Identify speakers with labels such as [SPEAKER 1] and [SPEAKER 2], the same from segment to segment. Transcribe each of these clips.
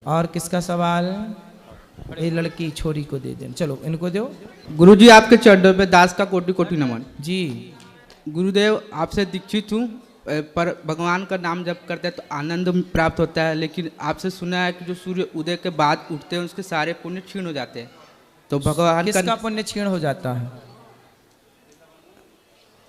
[SPEAKER 1] और किसका सवाल? ये लड़की छोरी को दे दें, चलो इनको दो।
[SPEAKER 2] गुरुजी आपके चरणों पे दास का कोटि कोटि नमन।
[SPEAKER 1] जी
[SPEAKER 2] गुरुदेव आपसे दीक्षित हूँ, पर भगवान का नाम जप करते हैं तो आनंद प्राप्त होता है, लेकिन आपसे सुना है कि जो सूर्य उदय के बाद उठते हैं उसके सारे पुण्य क्षीण हो जाते हैं। तो भगवान
[SPEAKER 1] किसका पुण्य क्षीण हो जाता है?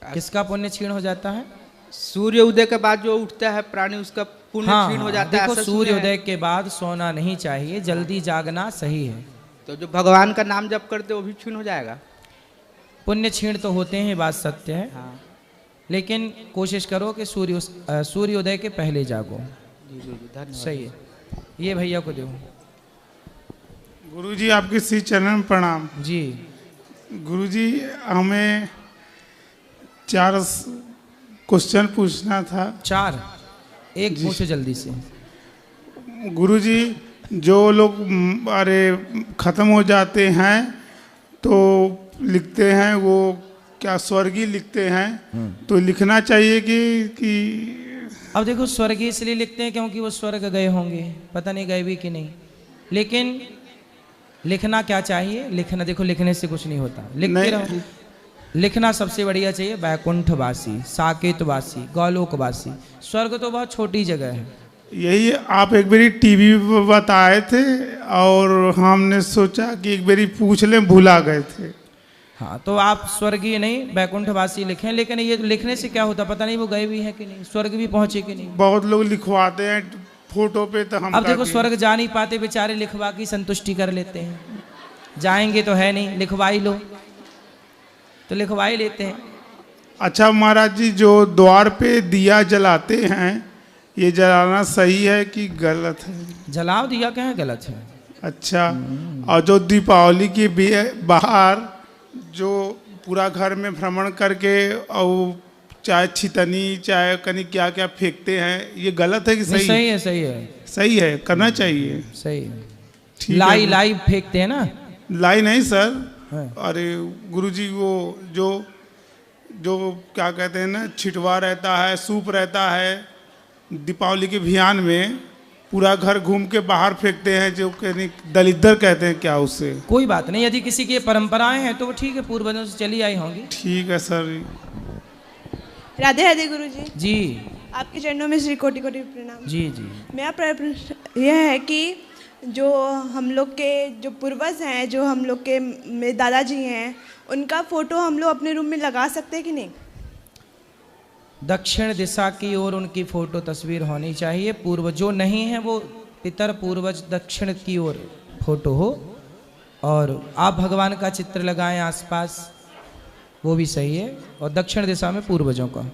[SPEAKER 1] किसका पुण्य क्षीण हो जाता है?
[SPEAKER 2] सूर्य उदय के बाद जो उठता है प्राणी उसका पुण्य क्षीण हो जाता है।
[SPEAKER 1] देखो सूर्य उदय के बाद सोना नहीं चाहिए, जल्दी जागना सही है।
[SPEAKER 2] तो जो भगवान का नाम जप करते वो भी क्षीण हो जाएगा?
[SPEAKER 1] पुण्य क्षीण तो होते हैं, बात सत्य है। हाँ। लेकिन कोशिश करो कि सूर्य उदय के पहले जागो। सही है। ये भैया को दो।
[SPEAKER 3] गुरुजी आपके श्री चरण प्रणाम।
[SPEAKER 1] जी
[SPEAKER 3] गुरुजी हमें 4 क्वेश्चन पूछना था।
[SPEAKER 1] 4? एक पूछो जल्दी से।
[SPEAKER 3] गुरुजी जो लोग ख़त्म हो जाते हैं तो लिखते हैं वो क्या स्वर्गीय लिखते हैं, तो लिखना चाहिए कि
[SPEAKER 1] अब देखो स्वर्गीय इसलिए लिखते हैं क्योंकि वो स्वर्ग गए होंगे, पता नहीं गए भी कि नहीं। लेकिन लिखना क्या चाहिए? लिखना, देखो लिखने से कुछ नहीं होता, लिखते रहो। लिखना सबसे बढ़िया चाहिए वैकुंठवासी, साकेतवासी, गौलोकवासी। स्वर्ग तो बहुत छोटी जगह है।
[SPEAKER 3] यही आप एक बारी टीवी पर बताए थे और हमने सोचा कि एक बारी पूछ लें, भूला गए थे।
[SPEAKER 1] हाँ, तो आप स्वर्गीय नहीं वैकुंठवासी लिखें। लेकिन ये लिखने से क्या होता पता नहीं वो गए भी हैं कि नहीं, स्वर्ग भी पहुंचे कि नहीं।
[SPEAKER 3] बहुत लोग लिखवाते हैं फोटो पे, तो हम
[SPEAKER 1] अब देखो स्वर्ग जा नहीं पाते बेचारे, लिखवा की संतुष्टि कर लेते हैं। जाएंगे तो है नहीं, लिखवा ही लो, तो लिखवा ही लेते हैं।
[SPEAKER 3] अच्छा महाराज जी, जो द्वार पे दिया जलाते हैं ये जलाना सही है कि गलत है?
[SPEAKER 1] जलाओ दिया, क्या है गलत है?
[SPEAKER 3] अच्छा, और जो दीपावली के बाहर जो पूरा घर में भ्रमण करके और चाहे छितनी चाहे कहीं क्या क्या फेंकते हैं, ये गलत है कि सही?
[SPEAKER 1] सही है, सही है,
[SPEAKER 3] सही है, करना चाहिए।
[SPEAKER 1] सही है। लाई लाई फेंकते हैं ना?
[SPEAKER 3] लाई नहीं सर, अरे गुरुजी वो जो क्या कहते हैं ना, छिटवा रहता है, सूप रहता है, दीपावली के अभियान में पूरा घर घूम के बाहर फेंकते हैं, जो कहने दलिद्र कहते हैं क्या उससे?
[SPEAKER 1] कोई बात नहीं, यदि किसी की परंपराएं हैं तो वो ठीक है, पूर्वजों से चली आई होंगी।
[SPEAKER 3] ठीक है सर।
[SPEAKER 4] राधे राधे गुरुजी।
[SPEAKER 1] जी
[SPEAKER 4] आपके चरणों में श्री कोटि कोटि प्रणाम।
[SPEAKER 1] जी जी।
[SPEAKER 4] मेरा प्रश्न यह है कि जो हम लोग के जो पूर्वज हैं, जो हम लोग के मेरे दादाजी हैं, उनका फोटो हम लोग अपने रूम में लगा सकते हैं कि नहीं?
[SPEAKER 1] दक्षिण दिशा की ओर उनकी फोटो तस्वीर होनी चाहिए। पूर्व जो नहीं है वो पितर पूर्वज दक्षिण की ओर फोटो हो, और आप भगवान का चित्र लगाएं आसपास, वो भी सही है। और दक्षिण दिशा में पूर्वजों का।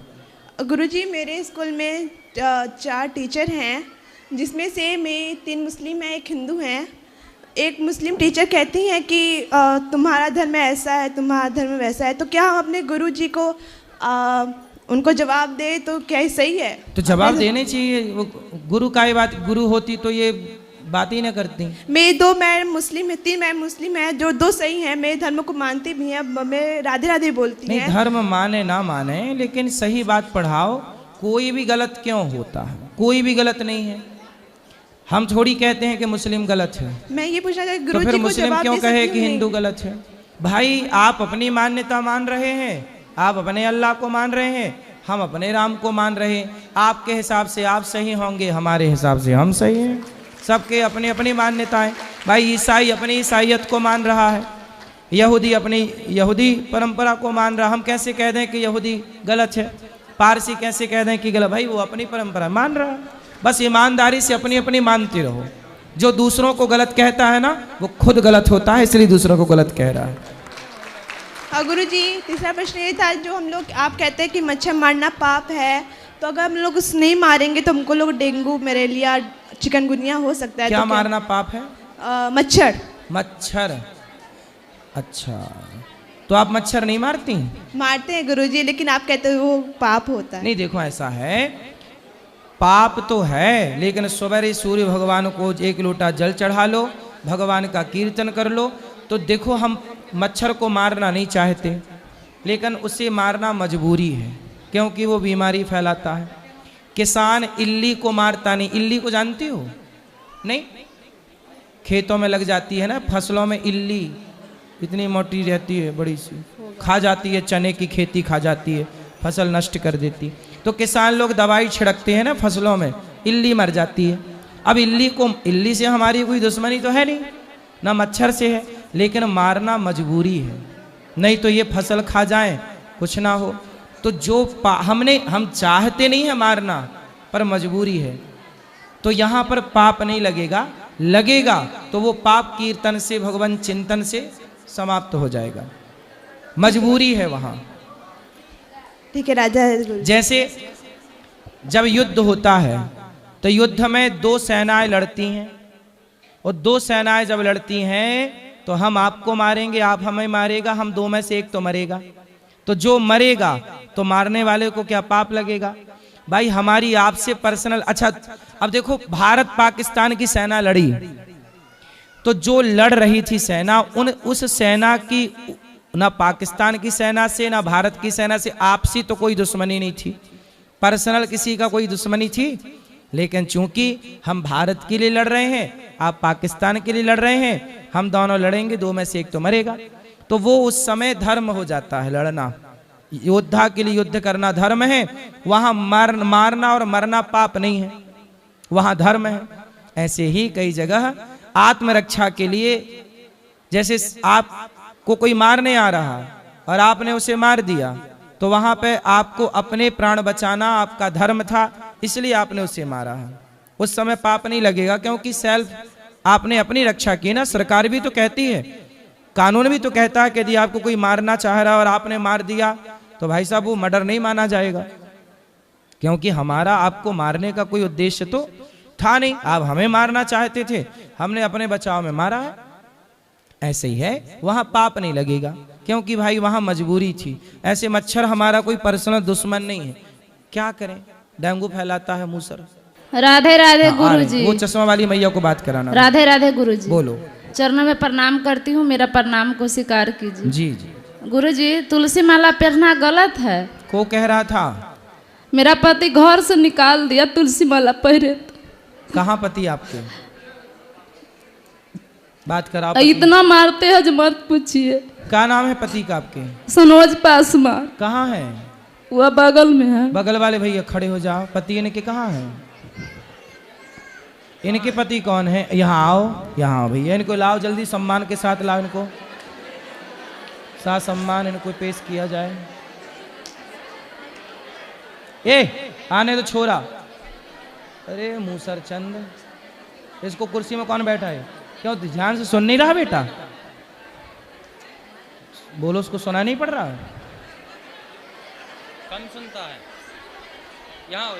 [SPEAKER 4] गुरुजी मेरे स्कूल में 4 टीचर हैं, जिसमें से मैं 3 मुस्लिम हैं, 1 हिंदू हैं। एक मुस्लिम टीचर कहती हैं कि तुम्हारा धर्म ऐसा है, तुम्हारा धर्म वैसा है, तो क्या हम अपने गुरुजी को उनको जवाब दे तो क्या सही है?
[SPEAKER 1] तो जवाब देने चाहिए। वो गुरु का ही बात, गुरु होती तो ये बात ही ना करती।
[SPEAKER 4] मैं मुस्लिम है, 3 मैं मुस्लिम है, जो 2 सही हैं, मेरे धर्म को मानती भी हैं, मैं राधे राधे बोलती हैं।
[SPEAKER 1] नहीं, धर्म माने ना माने लेकिन सही बात पढ़ाओ। कोई भी गलत क्यों होता है? कोई भी गलत नहीं है। हम थोड़ी कहते हैं कि मुस्लिम गलत है।
[SPEAKER 4] मैं ये पूछना चाहती हूँ,
[SPEAKER 1] तो फिर मुस्लिम क्यों कहे कि
[SPEAKER 4] नहीं?
[SPEAKER 1] हिंदू गलत है? भाई आप अपनी मान्यता मान रहे हैं, आप अपने अल्लाह को मान रहे हैं, हम अपने राम को मान रहे हैं। आपके हिसाब से आप सही होंगे, हमारे हिसाब से हम सही हैं। सबके अपनी अपनी मान्यताएं। भाई ईसाई अपनी ईसाइयत को मान रहा है, यहूदी अपनी यहूदी परंपरा को मान रहा। हम कैसे कह दें कि यहूदी गलत है? पारसी कैसे कह दें कि गलत? भाई वो अपनी परंपरा मान रहा है। बस ईमानदारी से अपनी अपनी मानते रहो। जो दूसरों को गलत कहता है ना, वो खुद गलत होता है, इसलिए दूसरों को गलत कह रहा है।
[SPEAKER 4] गुरुजी तीसरा प्रश्न ये था, जो हम लोग आप कहते हैं कि मच्छर मारना पाप है, तो अगर हम लोग उस नहीं मारेंगे तो हमको लोग डेंगू, मलेरिया, चिकनगुनिया हो सकता है।
[SPEAKER 1] क्या
[SPEAKER 4] तो
[SPEAKER 1] मारना पाप है?
[SPEAKER 4] मच्छर।
[SPEAKER 1] मच्छर? अच्छा, तो आप मच्छर नहीं मारती?
[SPEAKER 4] मारते हैं गुरुजी, लेकिन आप कहते हो वो पाप होता है।
[SPEAKER 1] नहीं, देखो ऐसा है, पाप तो है, लेकिन सवेरे सूर्य भगवान को 1 लोटा जल चढ़ा लो, भगवान का कीर्तन कर लो, तो देखो हम मच्छर को मारना नहीं चाहते, लेकिन उसे मारना मजबूरी है, क्योंकि वो बीमारी फैलाता है। किसान इल्ली को मारता नहीं। इल्ली को जानती हो? नहीं? खेतों में लग जाती है ना, फसलों में इल्ली इतनी मोटी रहती है, बड़ी सी, खा जाती है, चने की खेती खा जाती है, फसल नष्ट कर देती। तो किसान लोग दवाई छिड़कते हैं ना फसलों में, इल्ली मर जाती है। अब इल्ली से हमारी कोई दुश्मनी तो है नहीं, ना मच्छर से है, लेकिन मारना मजबूरी है, नहीं तो ये फसल खा जाए कुछ ना हो। तो जो हम चाहते नहीं है मारना, पर मजबूरी है। तो यहाँ पर पाप नहीं लगेगा तो वो पाप कीर्तन से, भगवान चिंतन से समाप्त हो जाएगा। मजबूरी है वहाँ।
[SPEAKER 4] ठीक है राजा गुरु।
[SPEAKER 1] जैसे जब युद्ध होता है तो युद्ध में दो सेनाएं लड़ती हैं, और दो सेनाएं जब लड़ती हैं तो हम आपको मारेंगे, आप हमें मारेगा, हम दो में से एक तो मरेगा। तो जो मरेगा तो मारने वाले को क्या पाप लगेगा? भाई हमारी आपसे पर्सनल। अच्छा अब देखो, भारत पाकिस्तान की सेना लड़ी, तो जो लड़ रही थी सेना, उस सेना की ना पाकिस्तान की सेना से ना भारत की सेना से आपसी तो कोई दुश्मनी नहीं थी, पर्सनल किसी का कोई दुश्मनी थी। लेकिन चूंकि हम भारत के लिए लड़ रहे हैं, आप पाकिस्तान के लिए लड़ रहे हैं, हम दोनों लड़ेंगे, दो में से एक तो मरेगा। तो वो उस समय धर्म हो जाता है लड़ना, योद्धा के लिए युद्ध करना धर्म है। वहां मारना और मरना पाप नहीं है, वहां धर्म है। ऐसे ही कई जगह आत्मरक्षा के लिए, जैसे आपको कोई मारने आ रहा और आपने उसे मार दिया, तो वहां पे आपको अपने प्राण बचाना आपका धर्म था, इसलिए आपने उसे मारा है। उस समय पाप नहीं लगेगा, क्योंकि सेल्फ आपने अपनी रक्षा की ना। सरकार भी तो कहती है, कानून भी तो कहता है कि यदि आपको कोई मारना चाह रहा है और आपने मार दिया तो भाई साहब वो मर्डर नहीं माना जाएगा, क्योंकि हमारा आपको मारने का कोई उद्देश्य तो था नहीं, आप हमें मारना चाहते थे, हमने अपने बचाव में मारा है। ऐसे ही है, वहां पाप नहीं लगेगा, क्योंकि भाई वहां मजबूरी थी। ऐसे मच्छर हमारा कोई पर्सनल दुश्मन नहीं है, क्या करें, डेंगू फैलाता है मूसर।
[SPEAKER 5] राधे राधे गुरुजी।
[SPEAKER 1] वो चश्मा वाली मैया को बात कराना।
[SPEAKER 5] राधे राधे गुरुजी।
[SPEAKER 1] बोलो।
[SPEAKER 5] चरणों में प्रणाम करती हूँ, मेरा प्रणाम को स्वीकार कीजिए।
[SPEAKER 1] जी जी।
[SPEAKER 5] गुरुजी, तुलसी माला पहनना गलत है।
[SPEAKER 1] को कह रहा था?
[SPEAKER 5] मेरा पति घर से निकाल दिया तुलसी माला पहरे तो।
[SPEAKER 1] कहाँ पति आपके? बात करा।
[SPEAKER 5] इतना मारते हैं जो मत पूछिए।
[SPEAKER 1] क्या नाम है पति का आपके?
[SPEAKER 5] सनोज पासवान।
[SPEAKER 1] कहाँ है?
[SPEAKER 5] वह बगल में है।
[SPEAKER 1] बगल वाले भैया खड़े हो जाओ। पति इनके कहाँ है? इनके पति कौन है? यहाँ आओ, यहाँ आओ भैया, इनको लाओ जल्दी, सम्मान के साथ लाओ इनको, साथ सम्मान इनको पेश किया जाए। ए आने तो छोरा। अरे मूसर चंद, इसको कुर्सी में कौन बैठा है? क्यों ध्यान से सुन नहीं रहा बेटा? बोलो, उसको सुना नहीं पड़ रहा? कम सुनता है। यहाँ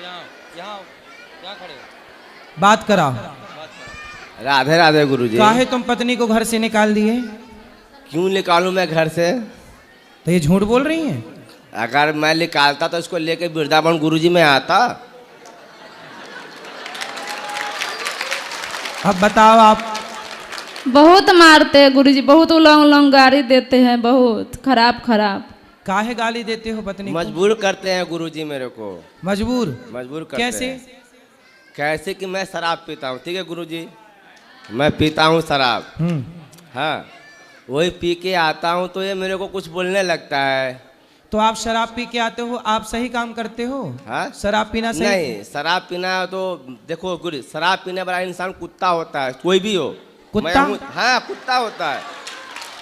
[SPEAKER 1] खड़े हो। बात करा।
[SPEAKER 6] राधे राधे गुरुजी।
[SPEAKER 1] काहे तुम पत्नी को घर से निकाल दिए?
[SPEAKER 6] क्यों निकालूं मैं घर से?
[SPEAKER 1] तो ये झूठ बोल रही हैं।
[SPEAKER 6] अगर मैं निकालता तो इसको लेके वृंदावन गुरुजी में आता।
[SPEAKER 1] अब बताओ आप।
[SPEAKER 5] बहुत मारते हैं गुरुजी, बहुत उलंग गाड़ी देते हैं, बहुत खराब।
[SPEAKER 1] काहे गाली देते हो पत्नी को?
[SPEAKER 6] मजबूर करते हैं गुरुजी मेरे को।
[SPEAKER 1] मजबूर
[SPEAKER 6] करते
[SPEAKER 1] कैसे?
[SPEAKER 6] हैं। कैसे कि मैं शराब पीता हूँ, ठीक है गुरुजी, मैं पीता हूँ शराब। हाँ, वही पी के आता हूँ तो ये मेरे को कुछ बोलने लगता है।
[SPEAKER 1] तो आप शराब पी के आते हो, आप सही काम करते हो?
[SPEAKER 6] हाँ?
[SPEAKER 1] शराब पीना सही?
[SPEAKER 6] नहीं, शराब पीना तो देखो गुरु, शराब पीने वाला इंसान कुत्ता होता है, कोई भी हो।
[SPEAKER 1] कुत्ता?
[SPEAKER 6] हाँ, कुत्ता होता है।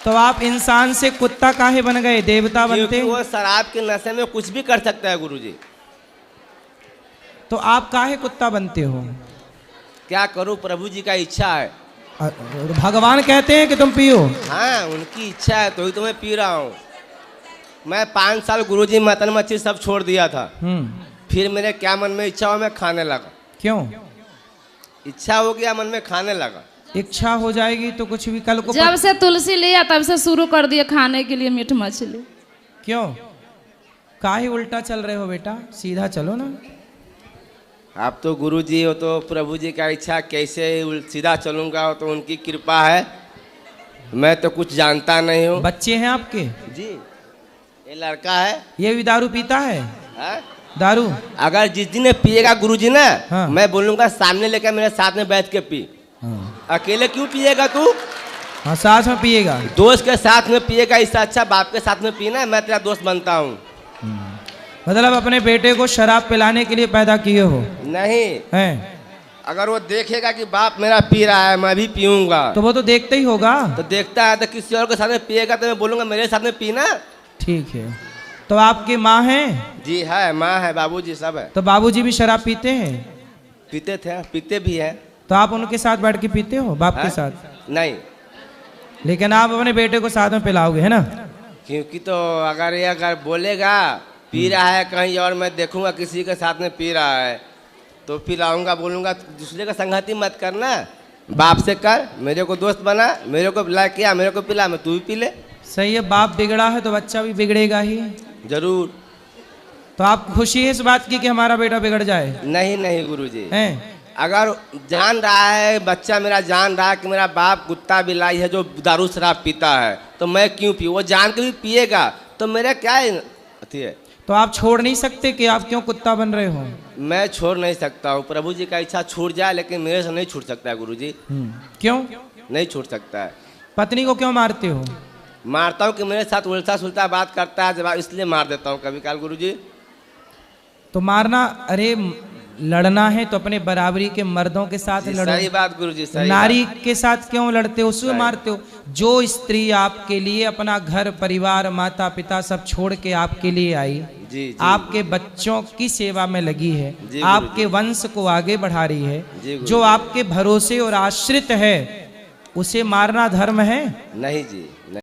[SPEAKER 1] तो आप इंसान से कुत्ता काहे बन गए, देवता बनते?
[SPEAKER 6] वो शराब के नशे में कुछ भी कर सकता है गुरुजी।
[SPEAKER 1] तो आप काहे कुत्ता बनते हो?
[SPEAKER 6] क्या करूं, प्रभु जी का इच्छा है।
[SPEAKER 1] भगवान कहते हैं कि तुम पियो?
[SPEAKER 6] हाँ, उनकी इच्छा है तो ही तो मैं पी रहा हूँ। मैं 5 साल गुरुजी मटन मच्छी सब छोड़ दिया था। फिर मेरे क्या मन में इच्छा हो, मैं खाने लगा।
[SPEAKER 1] क्यों?
[SPEAKER 6] इच्छा हो गया, मन में खाने लगा।
[SPEAKER 1] इच्छा हो जाएगी तो कुछ भी कल को।
[SPEAKER 5] जब से तुलसी लिया तब से शुरू कर दिए खाने के लिए मीट मछली।
[SPEAKER 1] क्यों? काहे उल्टा चल रहे हो बेटा, सीधा चलो ना।
[SPEAKER 6] आप तो गुरुजी हो तो प्रभु जी का इच्छा, कैसे सीधा चलूंगा, तो उनकी कृपा है। मैं तो कुछ जानता नहीं हूँ।
[SPEAKER 1] बच्चे हैं आपके?
[SPEAKER 6] जी, ये लड़का है।
[SPEAKER 1] ये भी दारू पीता है?
[SPEAKER 6] हाँ?
[SPEAKER 1] दारू?
[SPEAKER 6] अगर जिस दिन पिएगा गुरुजी ना,
[SPEAKER 1] हाँ।
[SPEAKER 6] मैं बोलूंगा सामने लेकर मेरे साथ में बैठ के पी। अकेले क्यों पिएगा तू?
[SPEAKER 1] हाँ, साथ में पिएगा।
[SPEAKER 6] दोस्त के साथ में पिएगा, इससे अच्छा बाप के साथ में पीना है। मैं तेरा दोस्त बनता हूँ।
[SPEAKER 1] मतलब अपने बेटे को शराब पिलाने के लिए पैदा किए हो?
[SPEAKER 6] नहीं,
[SPEAKER 1] हैं?
[SPEAKER 6] अगर वो देखेगा कि बाप मेरा पी रहा है, मैं भी पीऊंगा,
[SPEAKER 1] तो वो तो देखते ही होगा।
[SPEAKER 6] तो देखता है तो किसी और के साथ में पिएगा तो मैं बोलूंगा मेरे साथ में पीना।
[SPEAKER 1] ठीक है। तो आपकी माँ हैं?
[SPEAKER 6] जी है, माँ है, बाबूजी सब है।
[SPEAKER 1] तो बाबूजी भी शराब पीते हैं?
[SPEAKER 6] पीते थे, पीते भी है।
[SPEAKER 1] तो आप उनके साथ बैठ के पीते हो, बाप के
[SPEAKER 6] हैं?
[SPEAKER 1] साथ?
[SPEAKER 6] नहीं,
[SPEAKER 1] लेकिन आप अपने बेटे को साथ में पिलाओगे, है ना?
[SPEAKER 6] क्योंकि तो अगर ये अगर बोलेगा पी रहा है कहीं और, मैं देखूंगा किसी के साथ में पी रहा है तो पिलाऊंगा, बोलूंगा दूसरे का संगति मत करना, बाप से कर, मेरे को दोस्त बना, मेरे को पिला किया, मेरे को पिला, मैं तू भी पी ले।
[SPEAKER 1] सही है, बाप बिगड़ा है तो बच्चा भी बिगड़ेगा ही।
[SPEAKER 6] जरूर।
[SPEAKER 1] तो आप खुशी है इस बात की कि हमारा बेटा बिगड़ जाए?
[SPEAKER 6] नहीं नहीं गुरुजी,
[SPEAKER 1] हैं?
[SPEAKER 6] अगर जान रहा है बच्चा मेरा, जान रहा है कि मेरा बाप कुत्ता बिलाई है जो दारू शराब पीता है, तो मैं क्यों पीऊँ? वो जान के भी पिएगा तो मेरा क्या अथी है?
[SPEAKER 1] तो आप छोड़ नहीं सकते कि आप क्यों कुत्ता बन रहे हो?
[SPEAKER 6] मैं छोड़ नहीं सकता हूँ, प्रभु जी का इच्छा छूट जाए, लेकिन मेरे से नहीं छूट सकता है गुरुजी।
[SPEAKER 1] क्यों?
[SPEAKER 6] नहीं छूट सकता है।
[SPEAKER 1] पत्नी को क्यों मारते हो?
[SPEAKER 6] मारता हूँ कि मेरे साथ उल्टा सुलटा बात करता है, जवाब इसलिए मार देता हूँ कभी काल गुरुजी।
[SPEAKER 1] तो मारना, अरे लड़ना है तो अपने बराबरी के मर्दों के साथ लड़ो।
[SPEAKER 6] सही बात गुरुजी, सही
[SPEAKER 1] नारी
[SPEAKER 6] बात।
[SPEAKER 1] के साथ क्यों लड़ते हो, उसको मारते हो? जो स्त्री आपके लिए अपना घर परिवार माता पिता सब छोड़ के आपके लिए आई,
[SPEAKER 6] जी, जी।
[SPEAKER 1] आपके बच्चों की सेवा में लगी है,
[SPEAKER 6] जी,
[SPEAKER 1] आपके वंश को आगे बढ़ा रही
[SPEAKER 6] जी,
[SPEAKER 1] है,
[SPEAKER 6] गुरुजी।
[SPEAKER 1] जो आपके भरोसे और आश्रित है, उसे मारना धर्म है?
[SPEAKER 6] नहीं जी, नहीं।